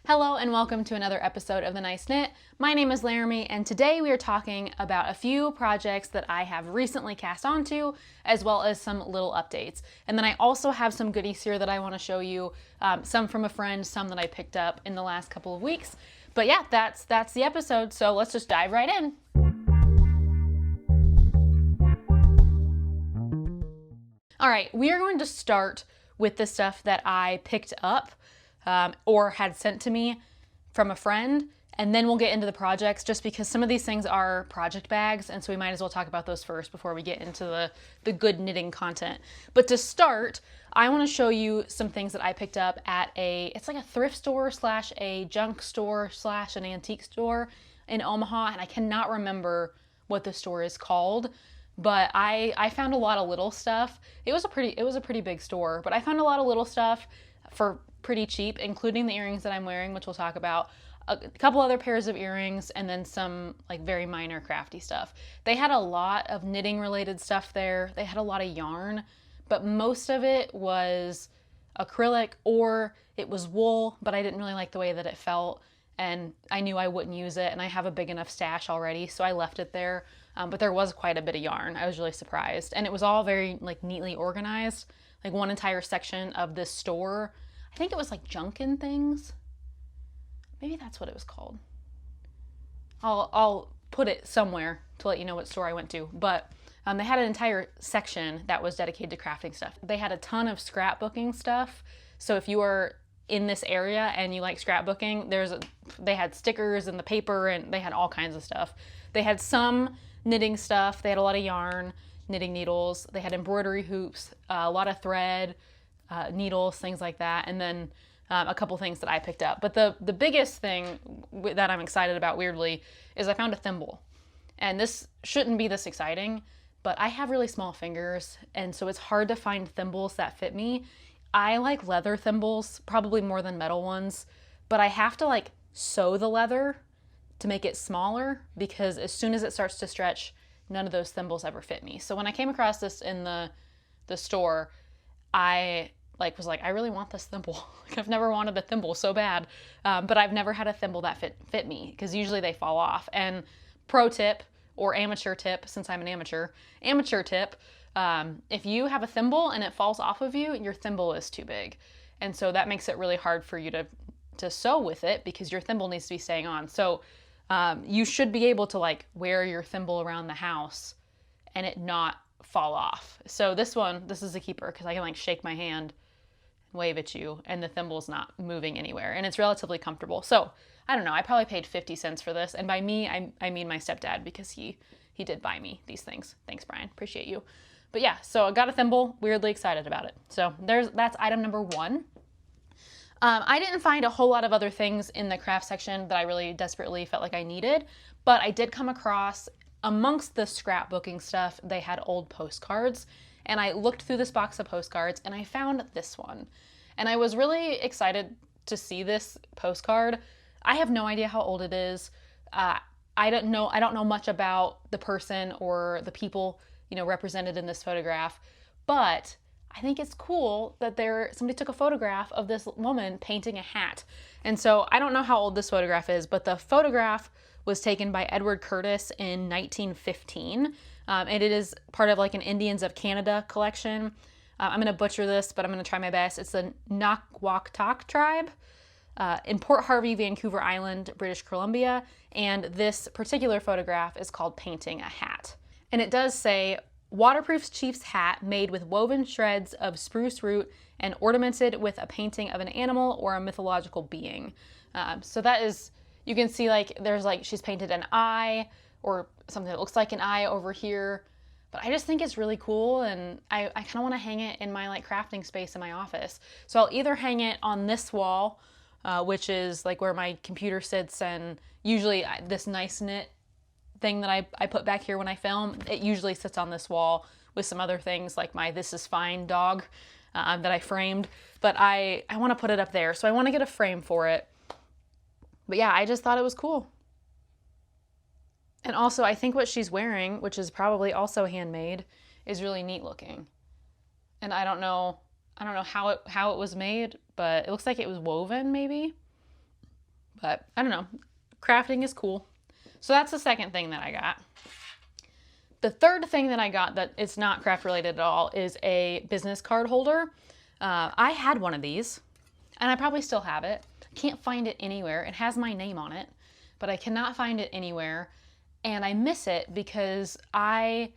Hello and welcome to another episode of The Nice Knit. My name is Laramie and today we are talking about a few projects that I have recently cast onto, as well as some little updates. And then I also have some goodies here that I want to show you, some from a friend, some that I picked up in the last couple of weeks. But yeah, that's the episode, so let's just dive right in. All right, we are going to start with the stuff that I picked up or had sent to me from a friend, and then we'll get into the projects just because some of these things are project bags, and so we might as well talk about those first before we get into the good knitting content. But to start, I want to show you some things that I picked up at it's like a thrift store slash a junk store slash an antique store in Omaha, and I cannot remember what the store is called. But I found a lot of little stuff. It was a pretty big store, but I found a lot of little stuff for pretty cheap, including the earrings that I'm wearing, which we'll talk about, a couple other pairs of earrings, and then some like very minor crafty stuff. They had a lot of knitting related stuff there. They had a lot of yarn, but most of it was acrylic or it was wool, but I didn't really like the way that it felt, and I knew I wouldn't use it, and I have a big enough stash already, so I left it there. But there was quite a bit of yarn. I was really surprised, and it was all very like neatly organized. Like one entire section of this store, I think it was like Junkin' Things. Maybe that's what it was called. I'll put it somewhere to let you know what store I went to. But they had an entire section that was dedicated to crafting stuff. They had a ton of scrapbooking stuff. So if you are in this area and you like scrapbooking, they had stickers and the paper, and they had all kinds of stuff. They had some knitting stuff. They had a lot of yarn, knitting needles. They had embroidery hoops, a lot of thread, needles, things like that, and then a couple things that I picked up. But the biggest thing that I'm excited about, weirdly, is I found a thimble. And this shouldn't be this exciting, but I have really small fingers, and so it's hard to find thimbles that fit me. I like leather thimbles, probably more than metal ones, but I have to like sew the leather to make it smaller, because as soon as it starts to stretch, none of those thimbles ever fit me. So when I came across this in the store, I was like, I really want this thimble. Like, I've never wanted a thimble so bad, but I've never had a thimble that fit me, because usually they fall off. And pro tip, or amateur tip, since I'm an amateur tip, if you have a thimble and it falls off of you, your thimble is too big. And so that makes it really hard for you to sew with it, because your thimble needs to be staying on. So you should be able to like wear your thimble around the house and it not fall off. So this is a keeper, because I can like shake my hand and wave at you and the thimble's not moving anywhere, and it's relatively comfortable. So I don't know, I probably paid 50 cents for this, and by me I mean my stepdad, because he did buy me these things. Thanks, Brian, appreciate you. But yeah, so I got a thimble, weirdly excited about it. So that's item number one. I didn't find a whole lot of other things in the craft section that I really desperately felt like I needed, but I did come across, amongst the scrapbooking stuff, they had old postcards, and I looked through this box of postcards and I found this one. And I was really excited to see this postcard. I have no idea how old it is. I don't know much about the person or the people, represented in this photograph, but I think it's cool that somebody took a photograph of this woman painting a hat. And so I don't know how old this photograph is, but the photograph was taken by Edward Curtis in 1915. And it is part of like an Indians of Canada collection. I'm going to butcher this, but I'm going to try my best. It's the Nakwaktok tribe in Port Harvey, Vancouver Island, British Columbia. And this particular photograph is called Painting a Hat. And it does say, waterproof chief's hat made with woven shreds of spruce root and ornamented with a painting of an animal or a mythological being. So that is, you can see like there's like she's painted an eye or something that looks like an eye over here. But I just think it's really cool, and I kind of want to hang it in my like crafting space in my office. So I'll either hang it on this wall, which is like where my computer sits, and usually this nice knit thing that I put back here when I film, it usually sits on this wall with some other things like my This Is Fine dog that I framed, but I want to put it up there, so I want to get a frame for it. But yeah, I just thought it was cool. And also I think what she's wearing, which is probably also handmade, is really neat looking. And I don't know how it was made, but it looks like it was woven maybe. But I don't know, crafting is cool. So that's the second thing that I got. The third thing that I got that it's not craft related at all is a business card holder. I had one of these, and I probably still have it. I can't find it anywhere. It has my name on it, but I cannot find it anywhere. And I miss it because I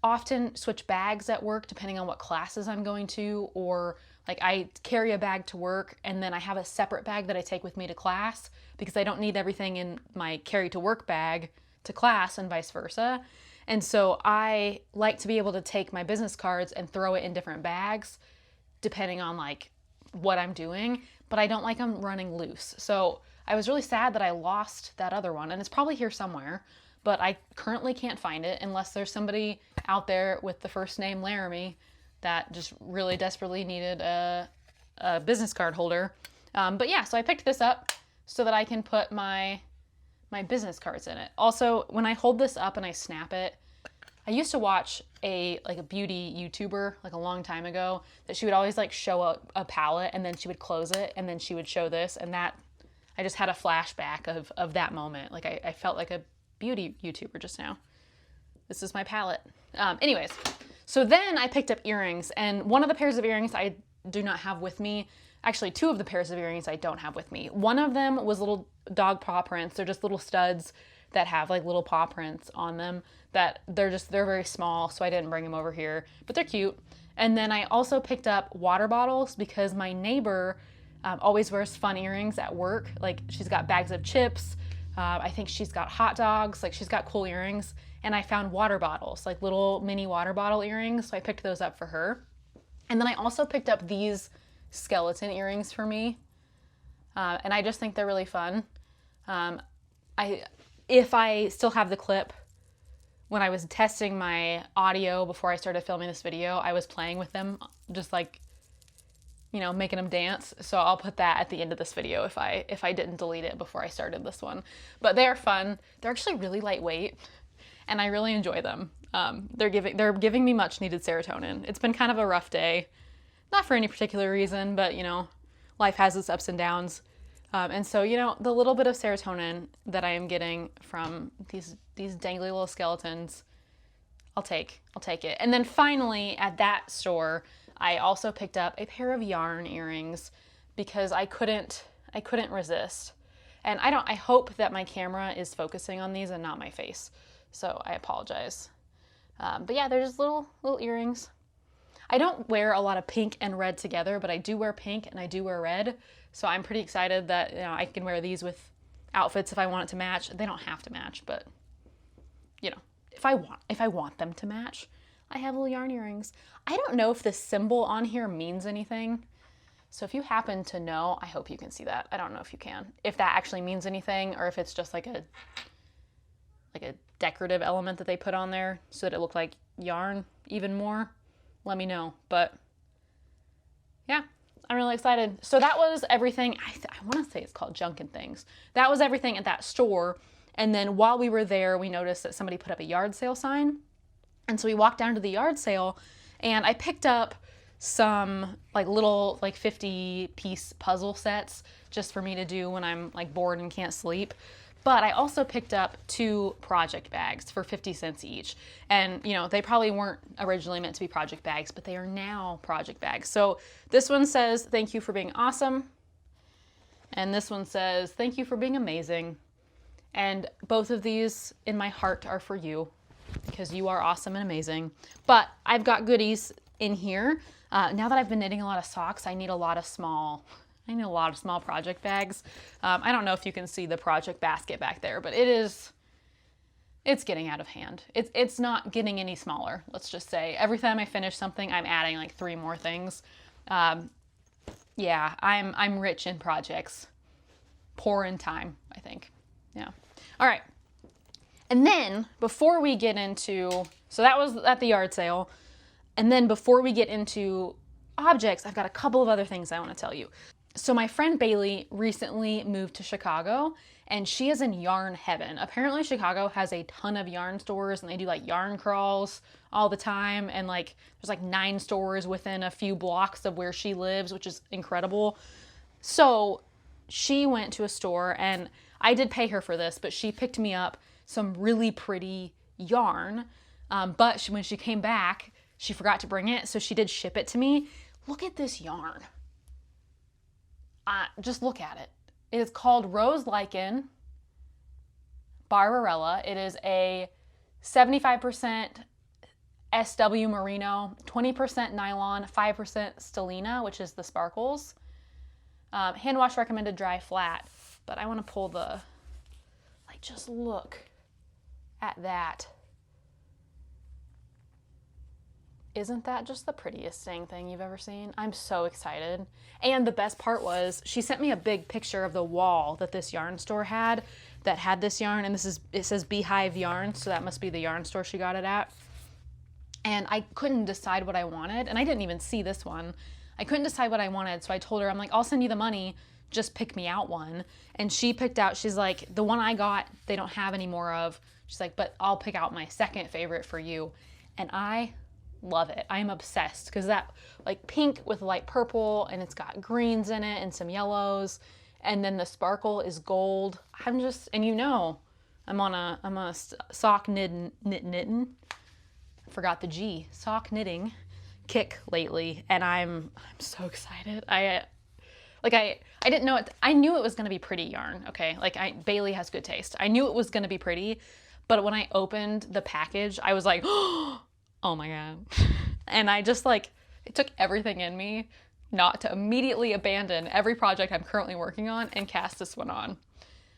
often switch bags at work depending on what classes I'm going to, or like I carry a bag to work and then I have a separate bag that I take with me to class because I don't need everything in my carry to work bag to class and vice versa. And so I like to be able to take my business cards and throw it in different bags depending on like what I'm doing, but I don't like them running loose. So I was really sad that I lost that other one, and it's probably here somewhere, but I currently can't find it unless there's somebody out there with the first name Laramie that just really desperately needed a business card holder. But yeah, so I picked this up so that I can put my business cards in it. Also, when I hold this up and I snap it, I used to watch a beauty YouTuber like a long time ago that she would always like show a palette and then she would close it and then she would show this, and that I just had a flashback of that moment. Like I felt like a beauty YouTuber just now. This is my palette. Anyways, so then I picked up earrings, and one of the pairs of earrings I do not have with me. Actually, two of the pairs of earrings I don't have with me. One of them was little dog paw prints. They're just little studs that have like little paw prints on them that they're very small, so I didn't bring them over here, but they're cute. And then I also picked up water bottles because my neighbor always wears fun earrings at work. Like she's got bags of chips. I think she's got hot dogs. Like she's got cool earrings. And I found water bottles, like little mini water bottle earrings. So I picked those up for her. And then I also picked up these skeleton earrings for me. And I just think they're really fun. If I still have the clip, when I was testing my audio before I started filming this video, I was playing with them, just like, you know, making them dance. So I'll put that at the end of this video if I didn't delete it before I started this one. But they're fun. They're actually really lightweight, and I really enjoy them. They're giving me much needed serotonin. It's been kind of a rough day, not for any particular reason, but you know, life has its ups and downs. And so, you know, the little bit of serotonin that I am getting from these dangly little skeletons, I'll take it. And then finally at that store, I also picked up a pair of yarn earrings because I couldn't resist. And I hope that my camera is focusing on these and not my face. So I apologize. But yeah, they're just little earrings. I don't wear a lot of pink and red together, but I do wear pink and I do wear red. So I'm pretty excited that, you know, I can wear these with outfits if I want it to match. They don't have to match, but you know, if I want them to match, I have little yarn earrings. I don't know if this symbol on here means anything. So if you happen to know, I hope you can see that. I don't know if you can. If that actually means anything, or if it's just like a decorative element that they put on there so that it looked like yarn even more, let me know. But yeah, I'm really excited. So that was everything. I want to say it's called Junk and Things. That was everything at that store. And then while we were there, we noticed that somebody put up a yard sale sign. And so we walked down to the yard sale, and I picked up some like little 50-piece puzzle sets just for me to do when I'm like bored and can't sleep. But I also picked up 2 project bags for 50 cents each. And, you know, they probably weren't originally meant to be project bags, but they are now project bags. So this one says, "Thank you for being awesome." And this one says, "Thank you for being amazing." And both of these in my heart are for you because you are awesome and amazing. But I've got goodies in here. Now that I've been knitting a lot of socks, I need a lot of small project bags. I don't know if you can see the project basket back there, but it's getting out of hand. It's not getting any smaller, let's just say. Every time I finish something, I'm adding like 3 more things. Yeah, I'm rich in projects. Poor in time, I think. Yeah. All right. And then before we get into, so that was at the yard sale. And then before we get into objects, I've got a couple of other things I want to tell you. So my friend Bailey recently moved to Chicago, and she is in yarn heaven. Apparently Chicago has a ton of yarn stores, and they do like yarn crawls all the time. And like there's like 9 stores within a few blocks of where she lives, which is incredible. So she went to a store, and I did pay her for this, but she picked me up some really pretty yarn. But when she came back, she forgot to bring it, so she did ship it to me. Look at this yarn. Just look at it. It is called Rose Lichen Barbarella. It is a 75% SW merino, 20% nylon, 5% stellina, which is the sparkles. Hand wash recommended dry flat, but I want to pull the, like, just look at that. Isn't that just the prettiest dang thing you've ever seen? I'm so excited. And the best part was she sent me a big picture of the wall that this yarn store had that had this yarn, and it says Beehive Yarn, so that must be the yarn store she got it at. And I couldn't decide what I wanted, and I didn't even see this one. I couldn't decide what I wanted, so I told her, I'm like, I'll send you the money, just pick me out one. And she picked out, she's like, the one I got, they don't have any more of. She's like, but I'll pick out my second favorite for you. And I love it. I am obsessed because that, like, pink with light purple, and it's got greens in it and some yellows, and then the sparkle is gold. I'm just, and you know, I'm on a sock knitting. Forgot the G. Sock knitting kick lately, and I'm so excited. I didn't know it. I knew it was going to be pretty yarn. Okay, like Bailey has good taste. I knew it was going to be pretty, but when I opened the package, I was like, oh my God. And I just, like, it took everything in me not to immediately abandon every project I'm currently working on and cast this one on.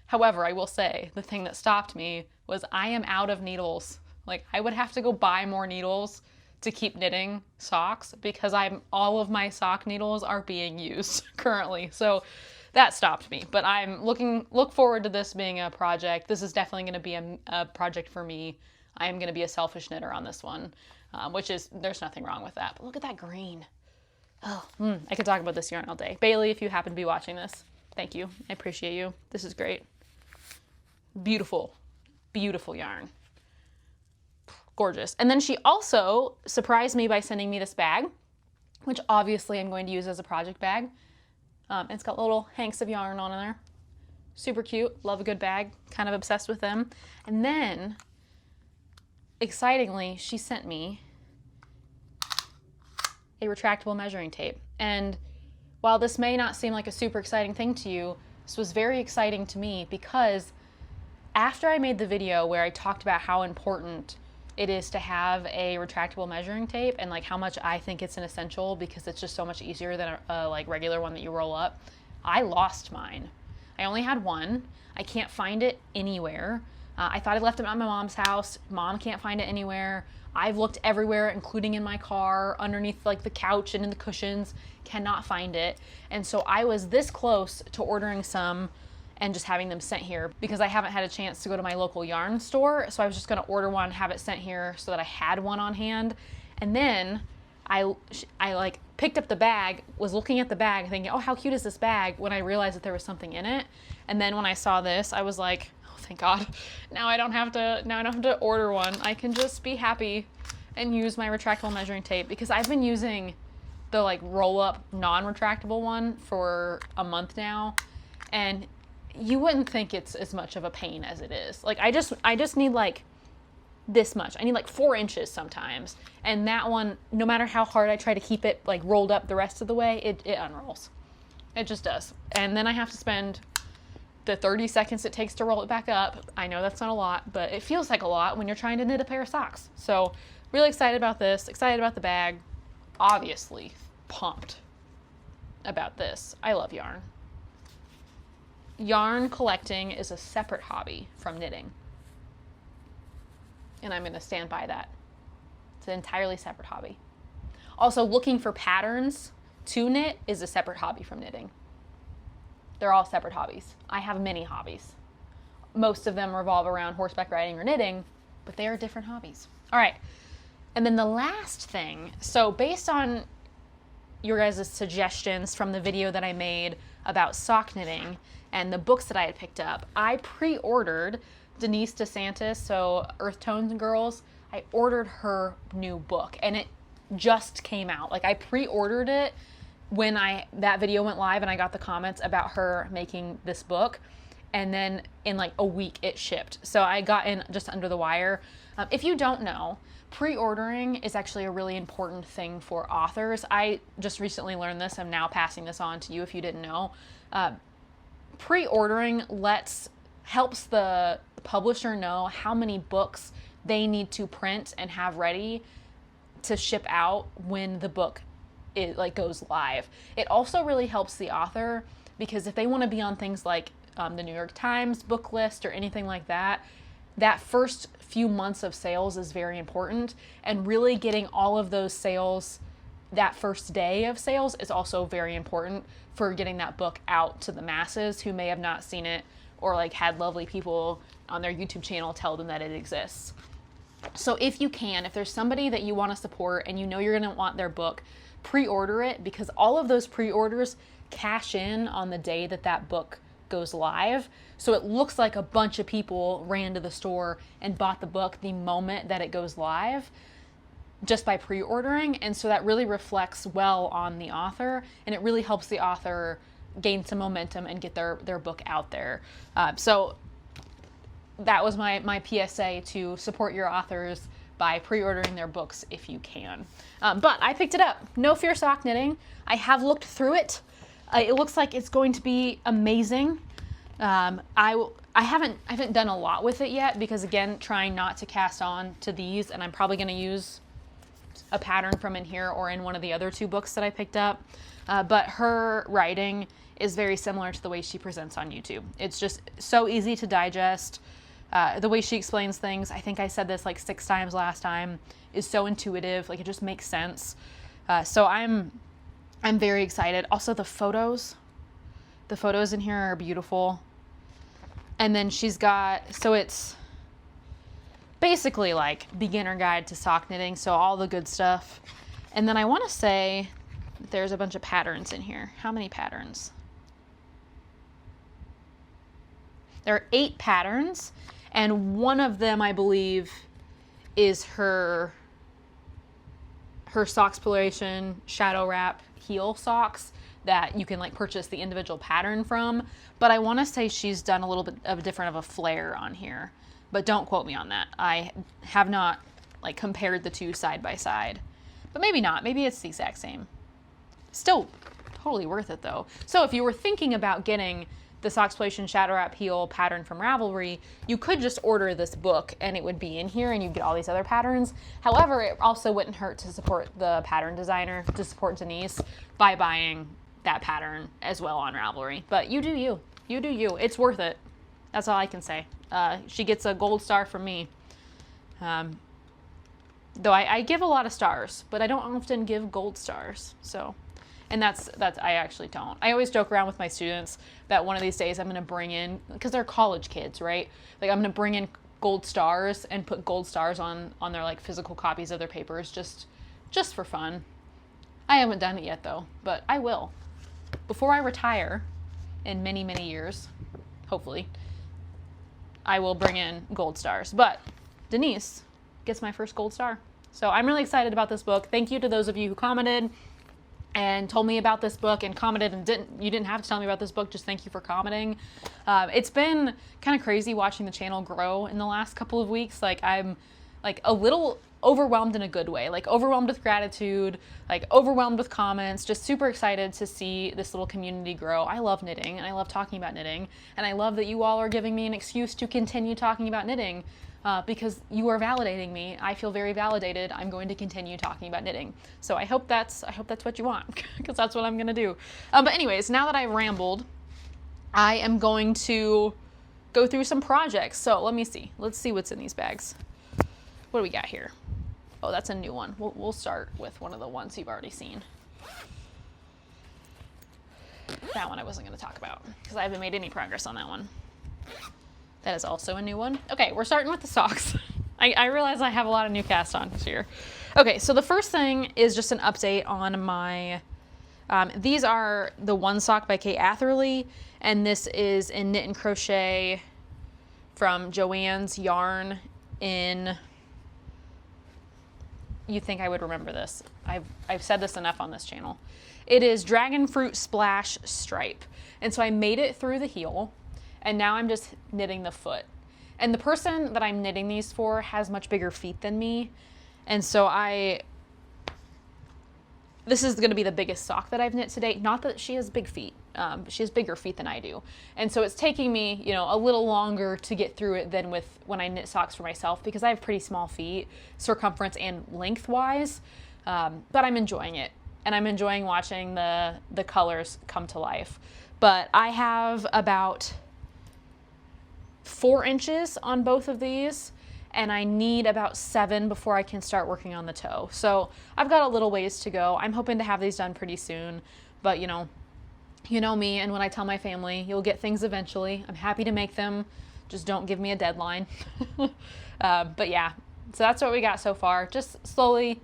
However, I will say the thing that stopped me was I am out of needles. Like, I would have to go buy more needles to keep knitting socks because all of my sock needles are being used currently. So that stopped me, but I'm look forward to this being a project. This is definitely going to be a project for me. I am going to be a selfish knitter on this one, there's nothing wrong with that. But look at that green. Oh, I could talk about this yarn all day. Bailey, if you happen to be watching this, thank you. I appreciate you. This is great. Beautiful, beautiful yarn. Gorgeous. And then she also surprised me by sending me this bag, which obviously I'm going to use as a project bag. It's got little hanks of yarn on there. Super cute. Love a good bag. Kind of obsessed with them. And then, excitingly, she sent me a retractable measuring tape. And while this may not seem like a super exciting thing to you, this was very exciting to me because after I made the video where I talked about how important it is to have a retractable measuring tape and like how much I think it's an essential because it's just so much easier than a like regular one that you roll up, I lost mine. I only had one. I can't find it anywhere. I thought I left it at my mom's house. Mom can't find it anywhere. I've looked everywhere, including in my car, underneath like the couch and in the cushions, cannot find it. And so I was this close to ordering some and just having them sent here because I haven't had a chance to go to my local yarn store. So I was just gonna order one, have it sent here so that I had one on hand. And then I like picked up the bag, was looking at the bag thinking, oh, how cute is this bag, when I realized that there was something in it. And then when I saw this, I was like, oh, thank God. Now I don't have to order one. I can just be happy and use my retractable measuring tape because I've been using the like roll up non-retractable one for a month now. And you wouldn't think it's as much of a pain as it is. Like I just need like this much. I need like 4 inches sometimes. And that one, no matter how hard I try to keep it like rolled up the rest of the way, it unrolls. It just does. And then I have to spend the 30 seconds it takes to roll it back up. I know that's not a lot, but it feels like a lot when you're trying to knit a pair of socks. So really excited about this, excited about the bag, obviously pumped about this. I love yarn. Yarn collecting is a separate hobby from knitting. And I'm going to stand by that. It's an entirely separate hobby. Also, looking for patterns to knit is a separate hobby from knitting. They're all separate hobbies. I have many hobbies. Most of them revolve around horseback riding or knitting, but they are different hobbies. All right. And then the last thing, so based on your guys' suggestions from the video that I made about sock knitting and the books that I had picked up, I pre-ordered Denise DeSantis, so Earth Tones and Girls. I ordered her new book and it just came out. Like I pre-ordered it when that video went live and I got the comments about her making this book, and then in like a week it shipped. So I got in just under the wire. If you don't know, pre-ordering is actually a really important thing for authors. I just recently learned this. I'm now passing this on to you if you didn't know. Pre-ordering helps the publisher know how many books they need to print and have ready to ship out when the book goes live. It also really helps the author, because if they want to be on things like the New York Times book list or anything like that, that first few months of sales is very important, and really getting all of those sales, that first day of sales, is also very important for getting that book out to the masses who may have not seen it or like had lovely people on their YouTube channel tell them that it exists. So if you can, if there's somebody that you want to support and you know you're going to want their book, pre-order it, because all of those pre-orders cash in on the day that that book goes live. So it looks like a bunch of people ran to the store and bought the book the moment that it goes live just by pre-ordering. And so that really reflects well on the author, and it really helps the author gain some momentum and get their book out there. So that was my PSA, to support your authors by pre-ordering their books if you can. But I picked it up. No Fear sock knitting. I have looked through it. It looks like it's going to be amazing. I haven't done a lot with it yet, because again, trying not to cast on to these, and I'm probably going to use a pattern from in here or in one of the other 2 books that I picked up. But her writing is very similar to the way she presents on YouTube. It's just so easy to digest. The way she explains things, I think I said this like 6 times last time, is so intuitive. Like, it just makes sense. So I'm very excited. Also, the photos in here are beautiful. And then she's got, so it's basically like beginner guide to sock knitting, so all the good stuff. And then I want to say there's a bunch of patterns in here. How many patterns? There are 8 patterns, and one of them, I believe, is her Socksploration Shadow Wrap heel socks that you can like purchase the individual pattern from. But I want to say she's done a little bit of different of a flare on here, but don't quote me on that. I have not like compared the 2 side by side, but maybe not. Maybe it's the exact same. Still totally worth it though. So if you were thinking about getting the Socksploration Shadow Wrap heel pattern from Ravelry, you could just order this book and it would be in here and you'd get all these other patterns. However, it also wouldn't hurt to support the pattern designer, to support Denise, by buying that pattern as well on Ravelry. But you do you. You do you. It's worth it. That's all I can say. She gets a gold star from me. Though I give a lot of stars, but I don't often give gold stars. So, and that's I actually don't. I always joke around with my students that one of these days I'm going to bring in, because they're college kids, right? Like, I'm going to bring in gold stars and put gold stars on their like physical copies of their papers, just for fun. I haven't done it yet though, but I will. Before I retire in many, many years, hopefully, I will bring in gold stars. But Denise gets my first gold star. So I'm really excited about this book. Thank you to those of you who commented and told me about this book and commented, and you didn't have to tell me about this book, just thank you for commenting. It's been kind of crazy watching the channel grow in the last couple of weeks. Like, I'm like a little overwhelmed in a good way, like overwhelmed with gratitude, like overwhelmed with comments, just super excited to see this little community grow. I love knitting and I love talking about knitting, and I love that you all are giving me an excuse to continue talking about knitting. Because you are validating me. I feel very validated. I'm going to continue talking about knitting. So I hope that's what you want, because that's what I'm going to do. But anyways, now that I've rambled, I am going to go through some projects. So let me see. Let's see what's in these bags. What do we got here? Oh, that's a new one. We'll start with one of the ones you've already seen. That one I wasn't going to talk about because I haven't made any progress on that one. That is also a new one. Okay, we're starting with the socks. I realize I have a lot of new cast-ons here. Okay, so the first thing is just an update on my, these are the One Sock by Kate Atherley, and this is in Knit and Crochet from Joanne's Yarn in, you think I would remember this. I've said this enough on this channel. It is Dragon Fruit Splash Stripe. And so I made it through the heel, and now I'm just knitting the foot. And the person that I'm knitting these for has much bigger feet than me. And so this is going to be the biggest sock that I've knit to date. Not that she has big feet. She has bigger feet than I do. And so it's taking me, you know, a little longer to get through it than with when I knit socks for myself, because I have pretty small feet, circumference and lengthwise. But I'm enjoying it. And I'm enjoying watching the colors come to life. But I have about 4 inches on both of these, and I need about 7 before I can start working on the toe. So I've got a little ways to go. I'm hoping to have these done pretty soon, but you know me, and when I tell my family, you'll get things eventually. I'm happy to make them, just don't give me a deadline. But yeah, so that's what we got so far. Just slowly,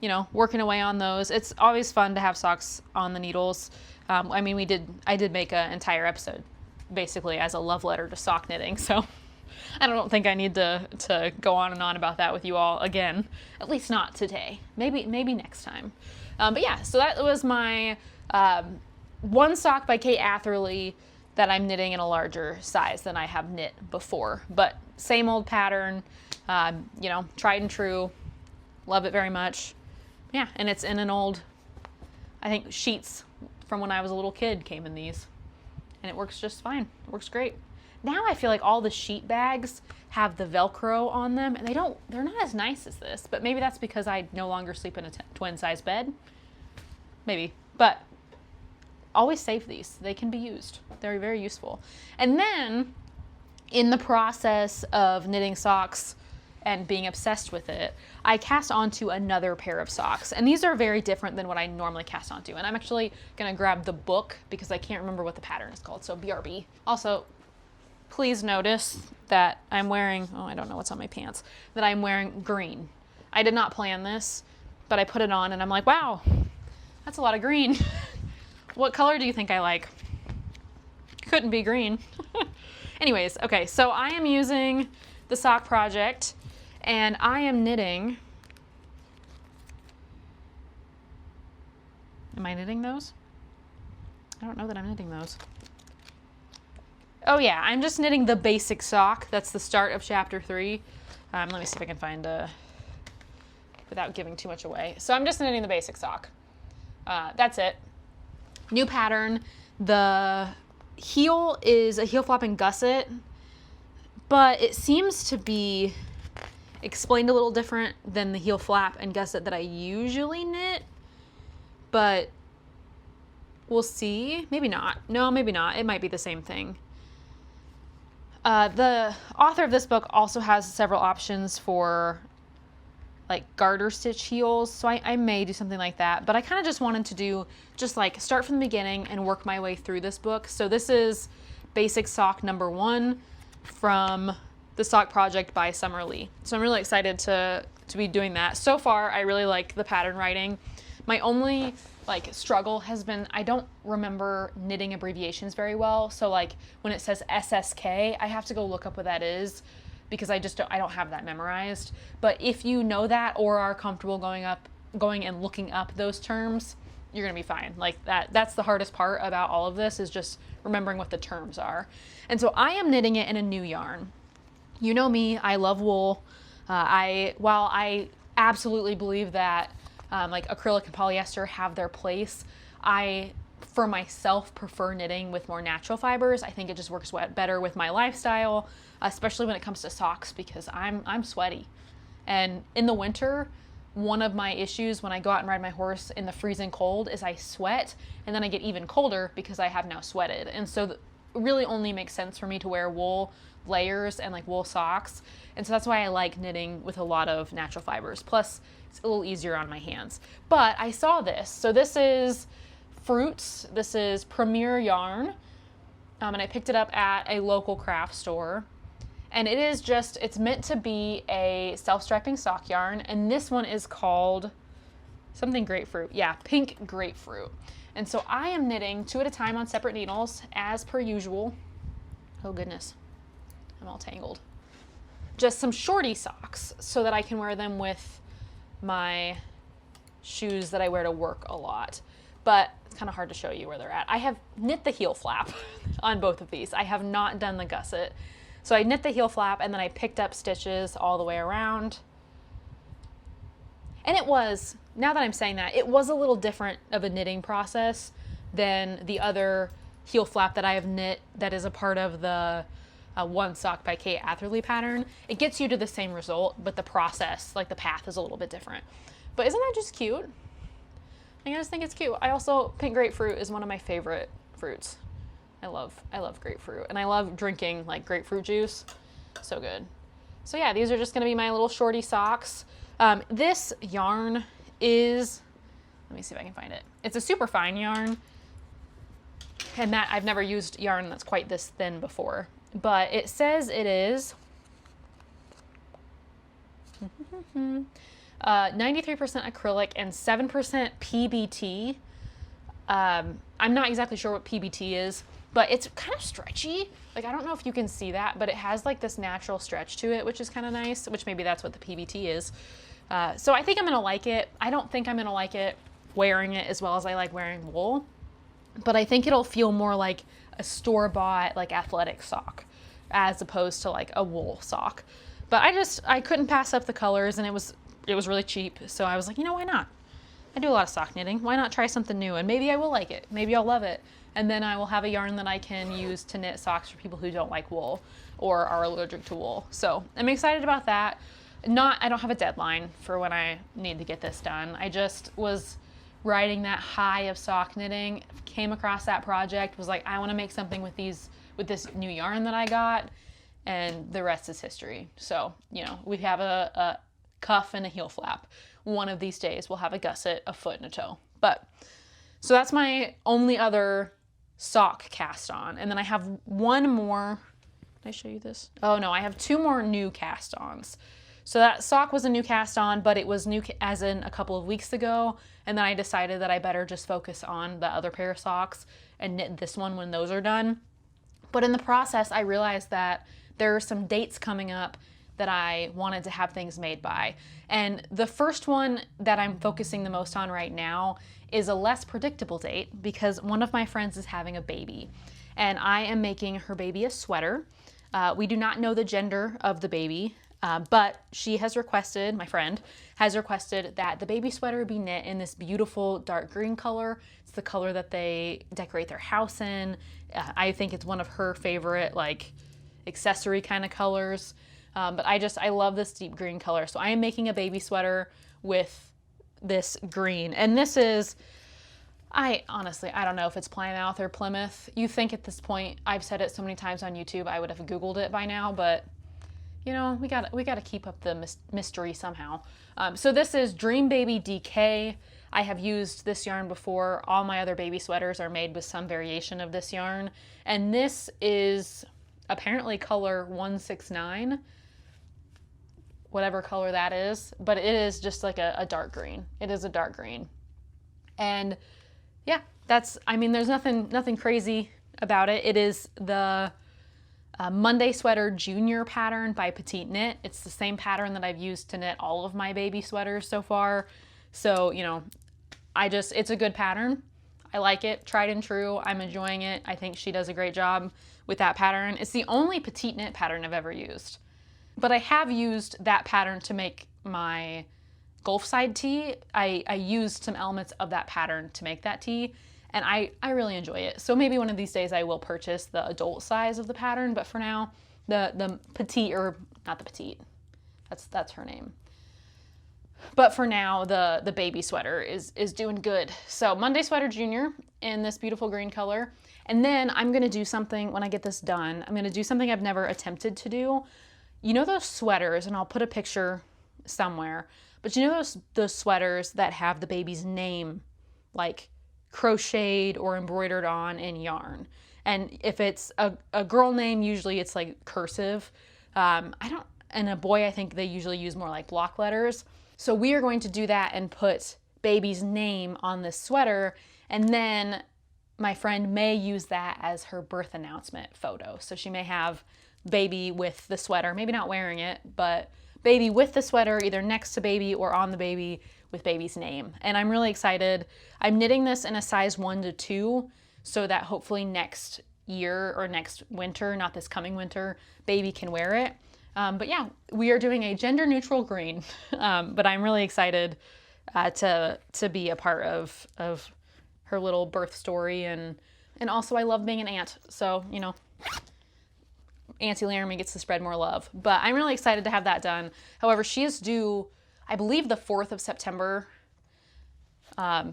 you know, working away on those. It's always fun to have socks on the needles. I mean, I did make an entire episode basically as a love letter to sock knitting, so I don't think I need to go on and on about that with you all again, at least not today. Maybe next time. But yeah, so that was my one sock by Kate Atherley that I'm knitting in a larger size than I have knit before. But same old pattern, you know, tried and true. Love it very much. Yeah, and it's in an old, I think, sheets from when I was a little kid came in these. And it works just fine. It works great. Now I feel like all the sheet bags have the Velcro on them, and they're not as nice as this, but maybe that's because I no longer sleep in a twin size bed. Maybe, but always save these. They can be used. They're very useful. And then in the process of knitting socks and being obsessed with it, I cast onto another pair of socks. And these are very different than what I normally cast onto. And I'm actually gonna grab the book because I can't remember what the pattern is called, so BRB. Also, please notice that I'm wearing, oh, I don't know what's on my pants, that I'm wearing green. I did not plan this, but I put it on and I'm like, wow, that's a lot of green. What color do you think I like? Couldn't be green. Anyways, okay, so I am using the sock project and I am knitting. Am I knitting those? I don't know that I'm knitting those. Oh yeah, I'm just knitting the basic sock. That's the start of chapter 3. Let me see if I can find without giving too much away. So I'm just knitting the basic sock. That's it. New pattern. The heel is a heel flap and gusset, but it seems to be explained a little different than the heel flap and gusset that I usually knit, but we'll see. Maybe not. No, maybe not. It might be the same thing. The author of this book also has several options for like garter stitch heels, so I may do something like that, but I kind of just wanted to do just like start from the beginning and work my way through this book. So this is basic sock number 1 from the sock project by Summer Lee. So I'm really excited to be doing that. So far, I really like the pattern writing. My only like struggle has been I don't remember knitting abbreviations very well. So like when it says SSK, I have to go look up what that is because I don't have that memorized. But if you know that or are comfortable going and looking up those terms, you're gonna be fine. Like that's the hardest part about all of this, is just remembering what the terms are. And so I am knitting it in a new yarn. You know me, I love wool. While I absolutely believe that like acrylic and polyester have their place, I, for myself, prefer knitting with more natural fibers. I think it just works better with my lifestyle, especially when it comes to socks, because I'm sweaty. And in the winter, one of my issues when I go out and ride my horse in the freezing cold is I sweat, and then I get even colder because I have now sweated. And so it really only makes sense for me to wear wool layers and like wool socks. And so that's why I like knitting with a lot of natural fibers. Plus, it's a little easier on my hands. But I saw this. So this is Fruits. This is Premier Yarn. And I picked it up at a local craft store. And it is just, it's meant to be a self-striping sock yarn. And this one is called something grapefruit. Yeah, pink grapefruit. And so I am knitting 2 at a time on separate needles, as per usual. Oh goodness, I'm all tangled. Just some shorty socks so that I can wear them with my shoes that I wear to work a lot. but it's kind of hard to show you where they're at. I have knit the heel flap on both of these. I have not done the gusset. So I knit the heel flap and then I picked up stitches all the way around. And it was, now that I'm saying that, it was a little different of a knitting process than the other heel flap that I have knit that is a part of the One Sock by Kate Atherley pattern. It gets you to the same result, but the process, like the path, is a little bit different. But isn't that just cute? I just think it's cute. I also, pink grapefruit is one of my favorite fruits. I love grapefruit, and I love drinking like grapefruit juice. So good. So yeah, these are just gonna be my little shorty socks. This yarn is, let me see if I can find it. It's a super fine yarn, and that I've never used yarn that's quite this thin before, but it says it is 93% acrylic and 7% PBT. I'm not exactly sure what PBT is, but it's kind of stretchy. Like, I don't know if you can see that, but it has like this natural stretch to it, which is kind of nice, which maybe that's what the PBT is. So I think I'm gonna like it. I don't think I'm gonna like it wearing it as well as I like wearing wool, but I think it'll feel more like a store-bought like athletic sock as opposed to like a wool sock. But I couldn't pass up the colors, and it was really cheap. So I was like, you know, why not? I do a lot of sock knitting. Why not try something new? And maybe I will like it. Maybe I'll love it. And then I will have a yarn that I can use to knit socks for people who don't like wool or are allergic to wool. So I'm excited about that. I don't have a deadline for when I need to get this done. I just was riding that high of sock knitting, came across that project, was like, I want to make something with this new yarn that I got, and the rest is history. So, you know, we have a cuff and a heel flap. One of these days we'll have a gusset, a foot, and a toe. But so that's my only other sock cast on. And then I have one more. Did I show you this? Oh no, I have two more new cast ons. So that sock was a new cast on, but it was new as in a couple of weeks ago. And then I decided that I better just focus on the other pair of socks and knit this one when those are done. But in the process, I realized that there are some dates coming up that I wanted to have things made by. And the first one that I'm focusing the most on right now is a less predictable date because one of my friends is having a baby, and I am making her baby a sweater. We do not know the gender of the baby, but she has requested, my friend has requested, that the baby sweater be knit in this beautiful dark green color. It's the color that they decorate their house in. I think it's one of her favorite like accessory kind of colors. But I love this deep green color. So I am making a baby sweater with this green. And this is, I don't know if it's Plymouth or Plymouth. You think at this point, I've said it so many times on YouTube, I would have Googled it by now, but you know, we got to keep up the mystery somehow. So this is Dream Baby DK. I have used this yarn before. All my other baby sweaters are made with some variation of this yarn. And this is apparently color 169. Whatever color that is, but it is just like a dark green. It is a dark green. And yeah, there's nothing crazy about it. It is the Monday Sweater Junior pattern by Petite Knit. It's the same pattern that I've used to knit all of my baby sweaters so far. So, you know, it's a good pattern. I like it, tried and true. I'm enjoying it. I think she does a great job with that pattern. It's the only Petite Knit pattern I've ever used. But I have used that pattern to make my Gulf side tee. I used some elements of that pattern to make that tee, and I really enjoy it. So maybe one of these days I will purchase the adult size of the pattern, but for now, the petite, or not the petite, that's her name. But for now, the baby sweater is doing good. So Monday Sweater Junior in this beautiful green color. And then I'm gonna do something, when I get this done, I'm gonna do something I've never attempted to do. You know those sweaters, and I'll put a picture somewhere, but you know those sweaters that have the baby's name like crocheted or embroidered on in yarn? And if it's a girl name, usually it's like cursive. And a boy, I think they usually use more like block letters. So we are going to do that and put baby's name on this sweater, and then my friend may use that as her birth announcement photo. So she may have baby with the sweater, maybe not wearing it, but baby with the sweater either next to baby or on the baby with baby's name. And I'm really excited. I'm knitting this in a size 1 to 2 so that hopefully next year or next winter, not this coming winter, baby can wear it. But yeah, we are doing a gender neutral green, but I'm really excited to be a part of her little birth story. And also I love being an aunt. So, you know, Auntie Laramie gets to spread more love, but I'm really excited to have that done. However, she is due, I believe, the 4th of September. I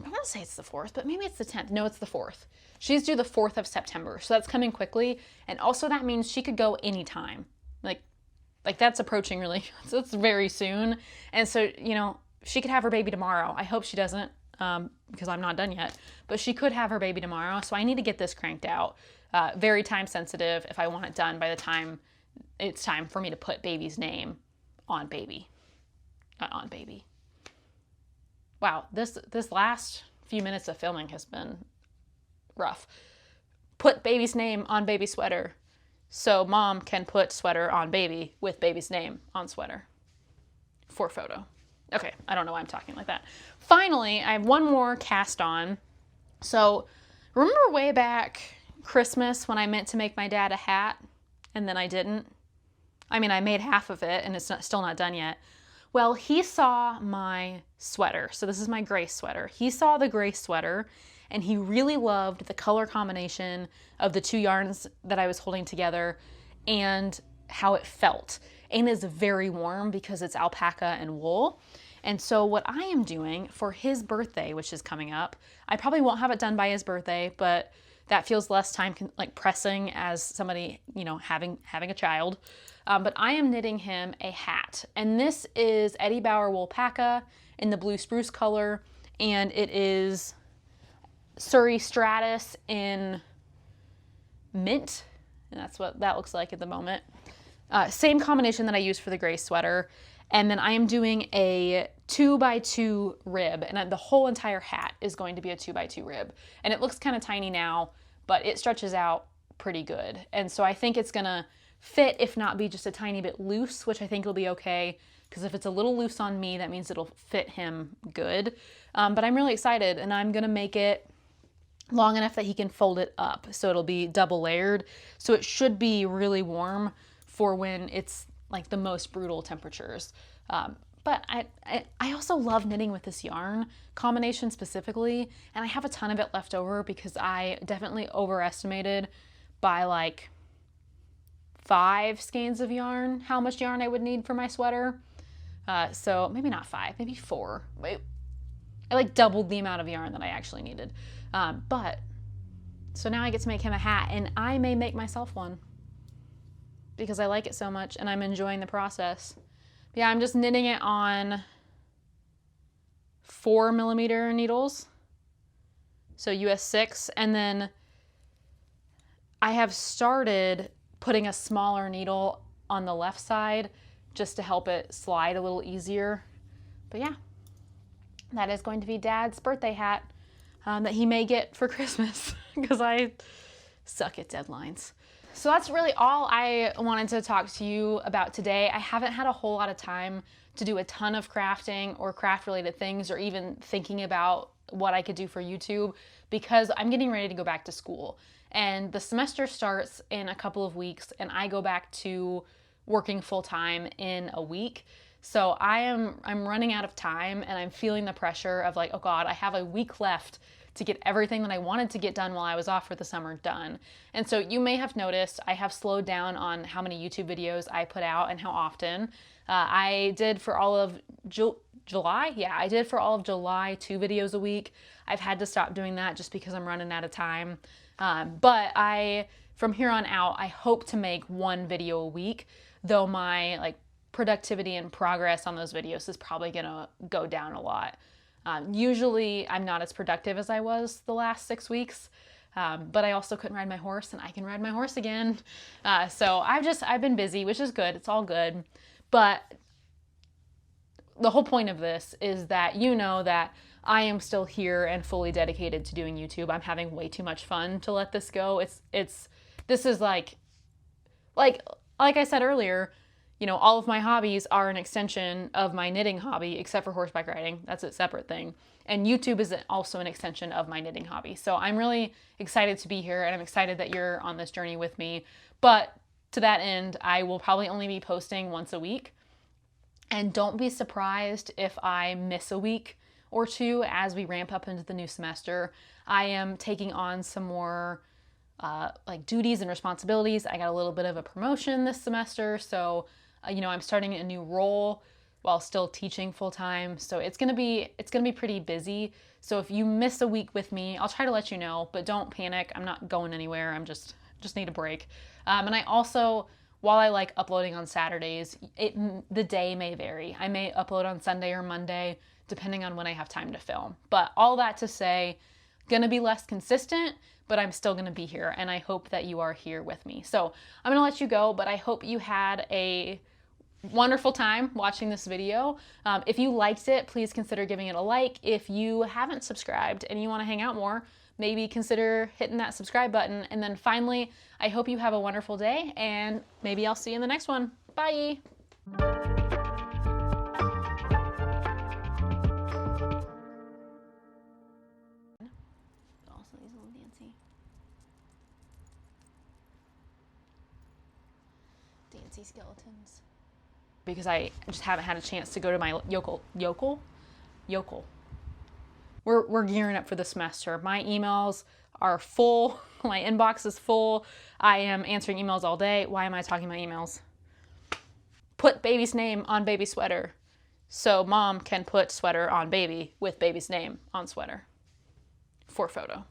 want to say it's the 4th, but maybe it's the 10th. No, it's the 4th. She's due the 4th of September. So that's coming quickly. And also that means she could go anytime. Like that's approaching really, so it's very soon. And so, you know, she could have her baby tomorrow. I hope she doesn't, because I'm not done yet, but she could have her baby tomorrow. So I need to get this cranked out. Very time sensitive if I want it done by the time it's time for me to put baby's name on baby. Not on baby. Wow, this last few minutes of filming has been rough. Put baby's name on baby sweater so mom can put sweater on baby with baby's name on sweater for photo. Okay, I don't know why I'm talking like that. Finally, I have one more cast on. So remember way back Christmas when I meant to make my dad a hat and then I didn't? I mean, I made half of it and it's still not done yet. Well, he saw my sweater. So this is my gray sweater. He saw the gray sweater and he really loved the color combination of the 2 yarns that I was holding together and how it felt. And it's very warm because it's alpaca and wool. And so what I am doing for his birthday, which is coming up, I probably won't have it done by his birthday, but that feels less time like pressing as somebody, you know, having a child. But I am knitting him a hat. And this is Eddie Bauer Woolpaca in the blue spruce color. And it is Surrey Stratus in mint. And that's what that looks like at the moment. Same combination that I used for the gray sweater. And then I am doing a 2x2 rib. And the whole entire hat is going to be a 2x2 rib. And it looks kind of tiny now, but it stretches out pretty good. And so I think it's gonna fit, if not be just a tiny bit loose, which I think will be okay. Because if it's a little loose on me, that means it'll fit him good. But I'm really excited and I'm gonna make it long enough that he can fold it up. So it'll be double layered. So it should be really warm for when it's like the most brutal temperatures. But I also love knitting with this yarn combination specifically, and I have a ton of it left over because I definitely overestimated by like 5 skeins of yarn how much yarn I would need for my sweater. So maybe not 5, maybe 4. Wait, I like doubled the amount of yarn that I actually needed. But so now I get to make him a hat, and I may make myself one because I like it so much and I'm enjoying the process. Yeah, I'm just knitting it on 4mm needles, so US 6, and then I have started putting a smaller needle on the left side just to help it slide a little easier. But yeah, that is going to be Dad's birthday hat that he may get for Christmas because I suck at deadlines. So that's really all I wanted to talk to you about today. I haven't had a whole lot of time to do a ton of crafting or craft related things or even thinking about what I could do for YouTube because I'm getting ready to go back to school. And the semester starts in a couple of weeks and I go back to working full time in a week. So I'm running out of time and I'm feeling the pressure of like, oh God, I have a week left to get everything that I wanted to get done while I was off for the summer done. And so you may have noticed I have slowed down on how many YouTube videos I put out and how often. I did for all of July. Yeah, I did for all of July 2 videos a week. I've had to stop doing that just because I'm running out of time. But from here on out, I hope to make 1 video a week, though my like productivity and progress on those videos is probably gonna go down a lot. Usually I'm not as productive as I was the last 6 weeks, but I also couldn't ride my horse and I can ride my horse again. So I've been busy, which is good. It's all good. But the whole point of this is that you know that I am still here and fully dedicated to doing YouTube. I'm having way too much fun to let this go. This is like I said earlier, you know, all of my hobbies are an extension of my knitting hobby, except for horseback riding. That's a separate thing. And YouTube is also an extension of my knitting hobby. So I'm really excited to be here, and I'm excited that you're on this journey with me. But to that end, I will probably only be posting once a week. And don't be surprised if I miss a week or two as we ramp up into the new semester. I am taking on some more like duties and responsibilities. I got a little bit of a promotion this semester, so you know, I'm starting a new role while still teaching full time. So it's gonna be pretty busy. So if you miss a week with me, I'll try to let you know, but don't panic. I'm not going anywhere. I'm just need a break. And I also, while I like uploading on Saturdays, the day may vary. I may upload on Sunday or Monday, depending on when I have time to film. But all that to say, gonna be less consistent, but I'm still gonna be here, and I hope that you are here with me. So I'm gonna let you go, but I hope you had a wonderful time watching this video. If you liked it, please consider giving it a like. If you haven't subscribed and you wanna hang out more, maybe consider hitting that subscribe button. And then finally, I hope you have a wonderful day, and maybe I'll see you in the next one. Bye. Also these little dancy skeletons. Because I just haven't had a chance to go to my yokel. We're gearing up for the semester. My emails are full. My inbox is full. I am answering emails all day. Why am I talking about emails? Put baby's name on baby sweater, so mom can put sweater on baby with baby's name on sweater for photo.